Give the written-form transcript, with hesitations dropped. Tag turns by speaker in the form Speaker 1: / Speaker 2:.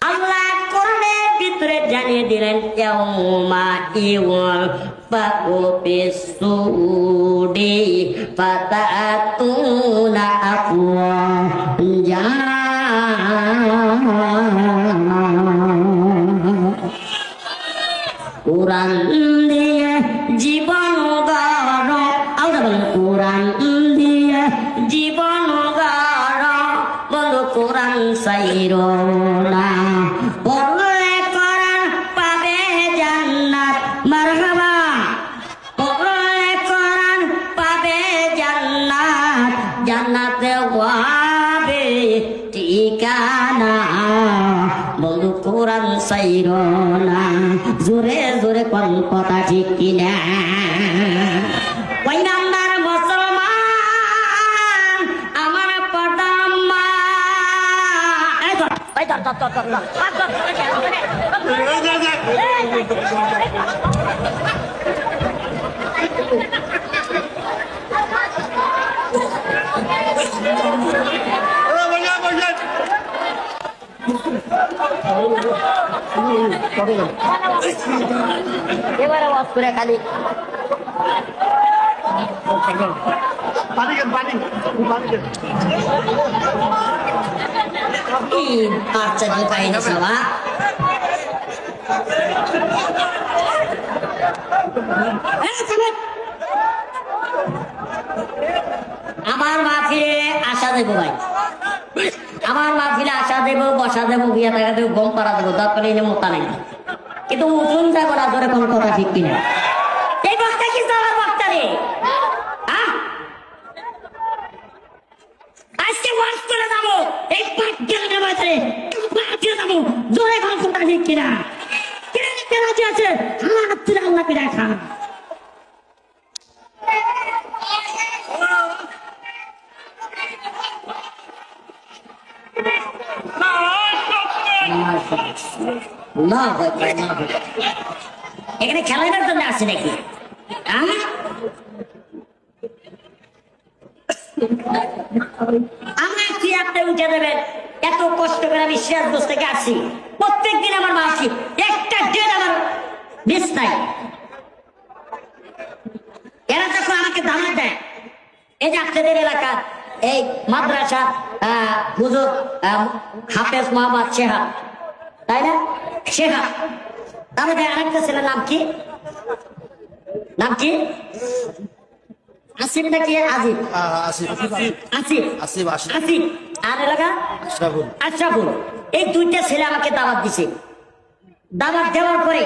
Speaker 1: আল্লাহ কোরআনের ভিতরে জানিয়ে দিলেন ইয়াউমা ইউফাকু ফিস-সূরি ফাতাতুনা আফওয়াজা। কোরআন দিয়ে জীবন গড়, কোরআন দিয়ে জীবন গড়, বলো কোরআন সাইরো না, পড়লে কোরআন পাবে জান্নাত, মারহাবা, পড়লে কোরআন পাবে জান্নাত, জান্নাতে পাবে ঠিকানা, বন্ধু কোরআন সাইরো না। জোরে জোরে কোন কথা ঠিক কিনা? ওই নাম্বার মুসলমান আমার পদম্মা, এই ধর এই ধর ধর ধর ধর এবারে ওয়াজ করে খালি আচ্ছা ঢুকাই না সবা। আমার মাহফিলে আশা দেব ভাই, আমার মাহফিলে আশা দেব, বসা দেবো, বিয়া টাকা দেবো, গম পাড়া দেবো, দরকার এনে মোতা নাই, কিন্তু উঠুন যাবো না, ধরে কোনো কথা ঠিক কিনা? এই বক্তা কি আমার বক্তা রে? আজকে ওয়াজ করে যাবো, এই পাঁচ গেলে বাজারে যাবো, জোরে কোনো কথা ঠিক কিনা? কেনা আছে হাত তুলে আল্লাহ পিড়া খান। এখানে খেলার জন্য আসছে নাকি? আমার কি আপনি উঠে দেবেন? এত কষ্ট করে আমি সিরাজগঞ্জ থেকে আসছি, প্রত্যেক দিন আমার মাসি একটা ডেট আমার মিস নাই। এরা যখন আমাকে দানা দেয়, এই যে আপনাদের এলাকা এই মাদ্রাসা হুজুর হাফেজ মোহাম্মদ শেহাব, তাই না? শেহাব, তাহলে আরেকটা ছেলের নাম কি? নাম কি? আসিফ নাকি আজিব? আসিফ। আর এলাকা আশরাফুল। এই দুইটা ছেলে আমাকে দাওয়াত দিছে। দাওয়াত দেওয়ার পরে